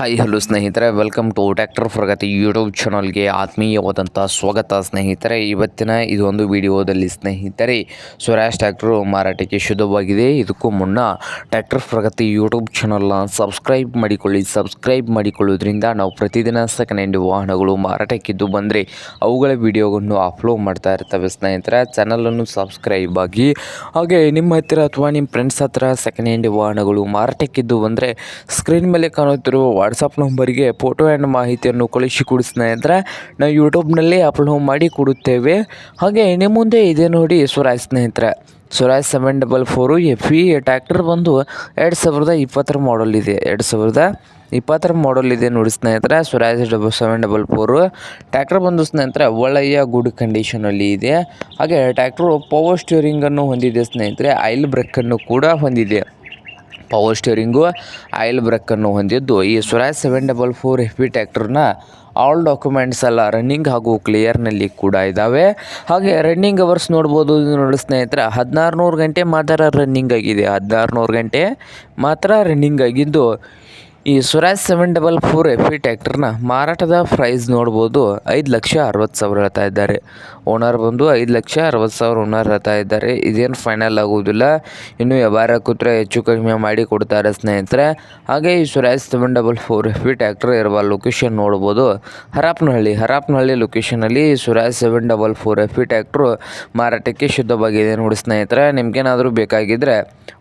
Hi hello ಸ್ನೇಹಿತರೆ, welcome to tractor Pragati YouTube ಚಾನಲ್ಗೆ ಆತ್ಮೀಯವಾದಂಥ ಸ್ವಾಗತ ಸ್ನೇಹಿತರೆ. ಇವತ್ತಿನ ಇದೊಂದು ವಿಡಿಯೋದಲ್ಲಿ ಸ್ನೇಹಿತರೆ ಸ್ವರಾಜ್ ಟ್ರ್ಯಾಕ್ಟರು ಮಾರಾಟಕ್ಕೆ ಶುದ್ಧವಾಗಿದೆ. ಇದಕ್ಕೂ ಮುನ್ನ ಟ್ರ್ಯಾಕ್ಟರ್ ಪ್ರಗತಿ ಯೂಟ್ಯೂಬ್ ಚಾನಲ್ನ ಸಬ್ಸ್ಕ್ರೈಬ್ ಮಾಡಿಕೊಳ್ಳಿ. ಸಬ್ಸ್ಕ್ರೈಬ್ ಮಾಡಿಕೊಳ್ಳೋದ್ರಿಂದ ನಾವು ಪ್ರತಿದಿನ ಸೆಕೆಂಡ್ ಹ್ಯಾಂಡ್ ವಾಹನಗಳು ಮಾರಾಟಕ್ಕಿದ್ದು ಬಂದರೆ ಅವುಗಳ ವಿಡಿಯೋವನ್ನು ಅಪ್ಲೋಡ್ ಮಾಡ್ತಾ ಇರ್ತವೆ ಸ್ನೇಹಿತರೆ. ಚಾನಲನ್ನು ಸಬ್ಸ್ಕ್ರೈಬ್ ಆಗಿ, ಹಾಗೆ ನಿಮ್ಮ ಹತ್ತಿರ ಅಥವಾ ನಿಮ್ಮ ಫ್ರೆಂಡ್ಸ್ ಹತ್ರ ಸೆಕೆಂಡ್ ಹ್ಯಾಂಡ್ ವಾಹನಗಳು ಮಾರಾಟಕ್ಕಿದ್ದು ಬಂದರೆ ಸ್ಕ್ರೀನ್ ಮೇಲೆ ಕಾಣುತ್ತಿರುವ ವಾಟ್ಸಪ್ ನಂಬರಿಗೆ ಫೋಟೋ ಆ್ಯಂಡ್ ಮಾಹಿತಿಯನ್ನು ಕಳಿಸಿಕೊಡಿ ಸ್ನೇಹಿತರೆ. ನಾವು ಯೂಟ್ಯೂಬ್ನಲ್ಲಿ ಅಪ್ಲೋಡ್ ಮಾಡಿ ಕೊಡುತ್ತೇವೆ. ಹಾಗೆ ನಿಮ್ಮ ಮುಂದೆ ಇದೆ ನೋಡಿ ಸ್ವರಾಜ್ ಸ್ನೇಹಿತರೆ, ಸ್ವರಾಜ್ 744 FE ಟ್ರ್ಯಾಕ್ಟರ್ ಬಂದು 2020 ಮಾಡಲ್ ಇದೆ. 2020 ಮಾಡಲ್ ಇದೆ ನೋಡಿ ಸ್ನೇಹಿತರೆ. ಸ್ವರಾಜ್ 744 ಟ್ರ್ಯಾಕ್ಟರ್ ಬಂದು ಸ್ನೇಹಿತರೆ ಒಳ್ಳೆಯ ಗುಡ್ ಕಂಡೀಷನಲ್ಲಿ ಇದೆ. ಹಾಗೆ ಟ್ರ್ಯಾಕ್ಟರು ಪವರ್ ಸ್ಟೀರಿಂಗನ್ನು ಹೊಂದಿದೆ ಸ್ನೇಹಿತರೆ. ಆಯಿಲ್ ಬ್ರೇಕನ್ನು ಕೂಡ ಹೊಂದಿದೆ. ಪವರ್ ಸ್ಟೀರಿಂಗು, ಆಯಿಲ್ ಬ್ರೇಕನ್ನು ಹೊಂದಿದ್ದು ಈ ಸ್ವರಾಜ್ 744 FE ಟ್ರ್ಯಾಕ್ಟರ್ನ ಆಲ್ ಡಾಕ್ಯುಮೆಂಟ್ಸ್ ಎಲ್ಲ ರನ್ನಿಂಗ್ ಹಾಗೂ ಕ್ಲಿಯರ್ನಲ್ಲಿ ಕೂಡ ಇದ್ದಾವೆ. ಹಾಗೆ ರನ್ನಿಂಗ್ ಅವರ್ಸ್ ನೋಡ್ಬೋದು ನೋಡಿ ಸ್ನೇಹಿತರೆ. 1600 ಗಂಟೆ ಮಾತ್ರ ರನ್ನಿಂಗ್ ಆಗಿದೆ. 1600 ಗಂಟೆ ಮಾತ್ರ ರನ್ನಿಂಗ್ ಆಗಿದ್ದು ಈ ಸ್ವರಾಜ್ 744 FE ಟ್ರ್ಯಾಕ್ಟರ್ನ ಮಾರಾಟದ ಪ್ರೈಸ್ ನೋಡ್ಬೋದು 5,60,000 ಹೇಳ್ತಾ ಇದ್ದಾರೆ. ಓನರ್ ಬಂದು 5,60,000 ಓನರ್ ಹೇಳ್ತಾ ಇದ್ದಾರೆ. ಇದೇನು ಫೈನಲ್ ಆಗುವುದಿಲ್ಲ, ಇನ್ನು ವ್ಯವಹಾರ ಕೂತ್ರೆ ಹೆಚ್ಚು ಕಡಿಮೆ ಮಾಡಿ ಕೊಡ್ತಾರೆ ಸ್ನೇಹಿತರೆ. ಹಾಗೆ ಈ ಸ್ವರಾಜ್ 744 FE ಟ್ರ್ಯಾಕ್ಟರ್ ಇರುವ ಲೊಕೇಶನ್ ನೋಡ್ಬೋದು ಹರಪನಹಳ್ಳಿ ಲೊಕೇಶನಲ್ಲಿ ಸ್ವರಾಜ್ 744 FE ಟ್ರ್ಯಾಕ್ಟ್ರು ಮಾರಾಟಕ್ಕೆ ಶುದ್ಧವಾಗಿದೆ ನೋಡಿ ಸ್ನೇಹಿತರೆ. ನಿಮ್ಗೇನಾದರೂ ಬೇಕಾಗಿದ್ದರೆ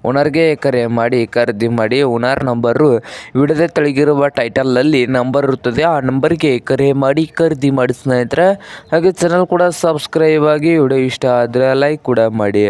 ಓನರ್ಗೆ ಕರೆ ಮಾಡಿ ಖರೀದಿ ಮಾಡಿ. ಓನರ್ ನಂಬರು ವಿಡಿಯೋದ ತೆಳಗಿರುವ ಟೈಟಲಲ್ಲಿ ನಂಬರ್ ಇರುತ್ತದೆ, ಆ ನಂಬರ್ಗೆ ಕರೆ ಮಾಡಿ ಖರೀದಿ ಮಾಡಿ ಸ್ನೇಹಿತರೆ. ಹಾಗೆ ಚಾನಲ್ ಕೂಡ ಸಬ್ಸ್ಕ್ರೈಬ್ ಆಗಿ. ವಿಡಿಯೋ ಇಷ್ಟ ಆದರೆ ಲೈಕ್ ಕೂಡ ಮಾಡಿ.